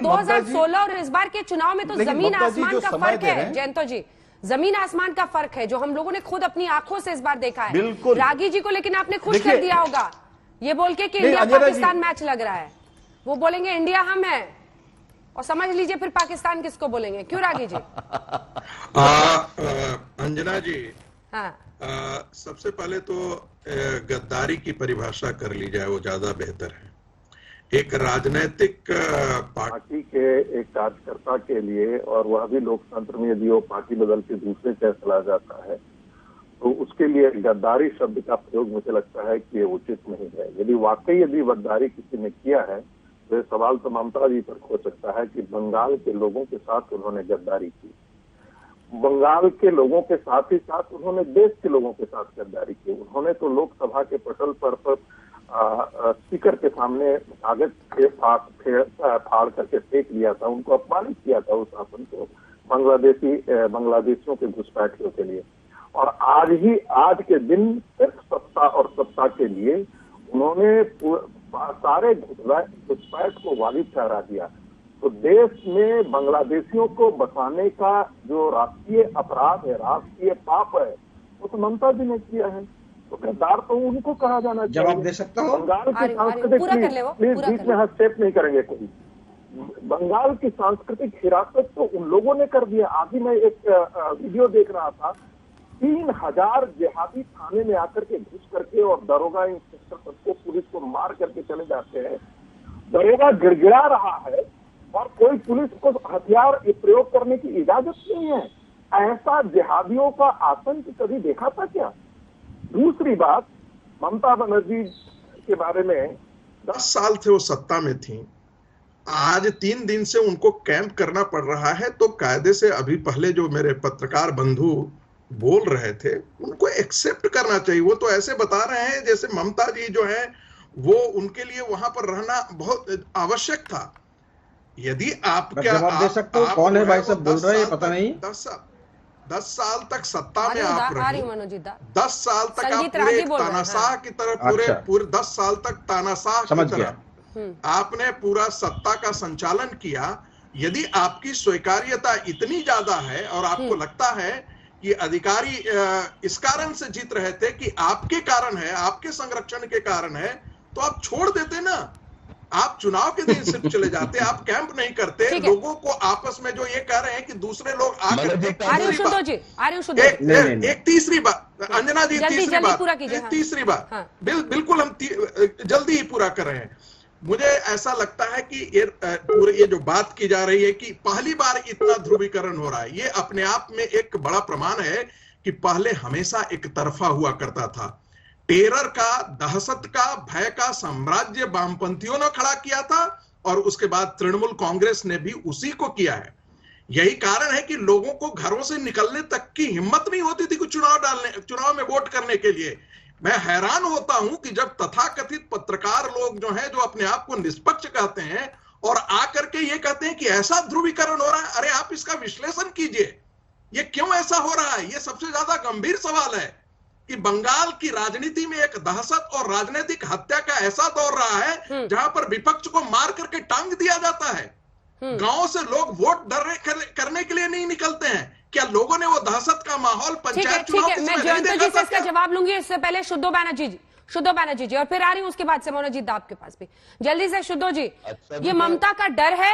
2016 और इस बार के चुनाव में तो जमीन आसमान का फर्क है जयंतो जी, जमीन आसमान का फर्क है जो हम लोगों ने खुद अपनी आंखों से इस बार देखा है। रागी जी को लेकिन आपने खुश कर दिया होगा ये बोल के कि इंडिया पाकिस्तान मैच लग रहा है, वो बोलेंगे इंडिया हम है, और समझ लीजिए फिर पाकिस्तान किसको बोलेंगे, क्यों रागी जी? अंजना जी, हाँ, सबसे पहले तो गद्दारी की परिभाषा कर ली जाए, वो ज्यादा बेहतर है। एक राजनीतिक पार्टी के एक कार्यकर्ता के लिए, और वह भी लोकतंत्र में यदि वो पार्टी बदल के दूसरे जगह चला जाता है तो उसके लिए गद्दारी शब्द का प्रयोग मुझे लगता है कि ये उचित नहीं है। यदि गद्दारी किसी ने किया है तो ये सवाल तो ममता जी पर हो सकता है कि बंगाल के लोगों के साथ उन्होंने गद्दारी की, बंगाल के लोगों के साथ ही साथ उन्होंने देश के लोगों के साथ गद्दारी की। उन्होंने तो लोकसभा के पटल पर स्पीकर के सामने कागज के फाड़ करके फेंक दिया था, उनको अपमानित किया था उस शासन को, बांग्लादेशियों के घुसपैठियों के लिए। और आज के दिन सिर्फ सत्ता और सत्ता के लिए उन्होंने सारे घुसपैठ को वाजिब ठहरा दिया। तो देश में बांग्लादेशियों को बसाने का जो राष्ट्रीय अपराध है, राष्ट्रीय पाप है, वो तो ममता जी ने किया है। तो गद्दार तो उनको कहा जाना चाहिए। जवाब दे सकता हूँ? बंगाल की सांस्कृतिक बीच में हस्तक्षेप नहीं करेंगे कोई। बंगाल की सांस्कृतिक हिरासत तो उन लोगों ने कर दिया। अभी मैं एक वीडियो देख रहा था, 3000 जिहादी थाने में आकर के घुस करके और दरोगा इंस्पेक्टर सबको, पुलिस को मार करके चले जाते हैं। दरोगा गिड़गिड़ा रहा है और कोई पुलिस को हथियार प्रयोग करने की इजाजत नहीं है। ऐसा जिहादियों का आतंक कभी देखा था क्या? दूसरी बात, ममता बनर्जी के बारे में 10 साल थे वो सत्ता में थी, आज 3 दिन से उनको कैंप करना पड़ रहा है। तो कायदे से अभी पहले जो मेरे पत्रकार बंधु बोल रहे थे उनको एक्सेप्ट करना चाहिए। वो तो ऐसे बता रहे हैं जैसे ममता जी जो है वो उनके लिए वहां पर रहना बहुत आवश्यक था। यदि आप क्या जवाब दे सकते हो? कौन है भाई साहब बोल रहे हैं, पता नहीं। 10 साल तक सत्ता में आप रहे, 10 साल तक आप पूरे तानाशाह की तरह, पूरे 10 साल तक तानाशाह की तरह आपने पूरा सत्ता का संचालन किया। यदि आपकी स्वीकार्यता इतनी ज्यादा है और आपको लगता है कि अधिकारी इस कारण से जीत रहे थे कि आपके कारण है, आपके संरक्षण के कारण है, तो आप छोड़ देते ना। आप चुनाव के दिन सिर्फ चले जाते, आप कैंप नहीं करते। लोगों को आपस में जो ये कह रहे हैं कि दूसरे लोग आकर एक तीसरी बात अंजना जी, तीसरी बात बिल्कुल हम जल्दी ही पूरा कर रहे हैं। मुझे ऐसा लगता है कि ये जो बात की जा रही है कि पहली बार इतना ध्रुवीकरण हो रहा है, ये अपने आप में एक बड़ा प्रमाण है कि पहले हमेशा एक तरफा हुआ करता था। टेरर का, दहशत का, भय का साम्राज्य वामपंथियों ने खड़ा किया था और उसके बाद तृणमूल कांग्रेस ने भी उसी को किया है। यही कारण है कि लोगों को घरों से निकलने तक की हिम्मत नहीं होती थी कि चुनाव में वोट करने के लिए। मैं हैरान होता हूं कि जब तथाकथित पत्रकार लोग जो हैं, जो अपने आप को निष्पक्ष कहते हैं और आकर के ये कहते हैं कि ऐसा ध्रुवीकरण हो रहा है। अरे आप इसका विश्लेषण कीजिए, ये क्यों ऐसा हो रहा है? ये सबसे ज्यादा गंभीर सवाल है कि बंगाल की राजनीति में एक दहशत और राजनीतिक हत्या का ऐसा दौर रहा है जहां पर विपक्ष को मार करके टांग दिया जाता है। गांव से लोग वोट करने के लिए नहीं निकलते हैं। क्या लोगों ने वो दहशत का माहौल पंचायत चुनाव के मैं जयंत जी से इसका जवाब लूंगी, इससे पहले शुद्धो बैनर्जी जी और फिर आ रही हूं उसके बाद से मनोजीत दाप के पास भी। जल्दी से शुद्धो जी, ये ममता का डर है।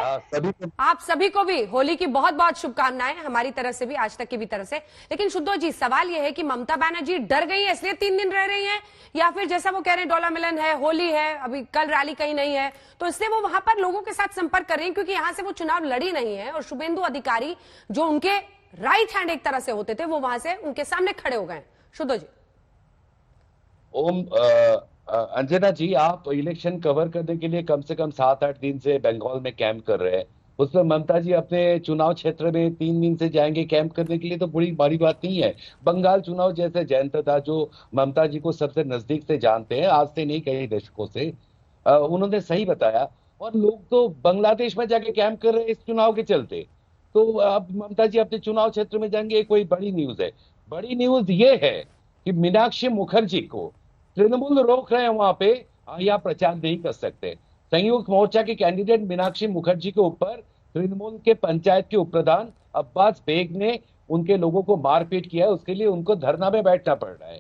आप सभी को भी होली की बहुत बहुत शुभकामनाएं हमारी तरफ से भी, आज तक की भी तरफ से। लेकिन शुद्धो जी, सवाल यह है कि ममता बनर्जी डर गई है इसलिए 3 दिन रह रही है, या फिर जैसा वो कह रहे हैं डोला मिलन है, होली है, अभी कल रैली कहीं नहीं है, तो इसलिए वो वहां पर लोगों के साथ संपर्क कर रही है, क्योंकि यहां से वो चुनाव लड़ी नहीं है और शुभेंदु अधिकारी जो उनके राइट हैंड एक तरह से होते थे, वो वहां से उनके सामने खड़े हो गए। शुद्धो जी। अंजना जी, आप इलेक्शन कवर करने के लिए कम से कम 7-8 दिन से बंगाल में कैंप कर रहे हैं, उसमें ममता जी अपने चुनाव क्षेत्र में 3 दिन से जाएंगे कैंप करने के लिए, तो बड़ी बड़ी बात नहीं है। बंगाल चुनाव जैसे जयंत था जो ममता जी को सबसे नजदीक से जानते हैं, आज से नहीं कई दशकों से, उन्होंने सही बताया। और लोग तो बांग्लादेश में जाके कैंप कर रहे हैं इस चुनाव के चलते। तो अब ममता जी अपने चुनाव क्षेत्र में जाएंगे, कोई बड़ी न्यूज है? बड़ी न्यूज ये है कि मीनाक्षी मुखर्जी को तृणमूल रोक रहे हैं वहां पे, या प्रचार नहीं कर सकते। संयुक्त मोर्चा के कैंडिडेट मीनाक्षी मुखर्जी के ऊपर तृणमूल के पंचायत के उपप्रधान अब्बास बेग ने उनके लोगों को मारपीट किया है, उसके लिए उनको धरना में बैठना पड़ रहा है।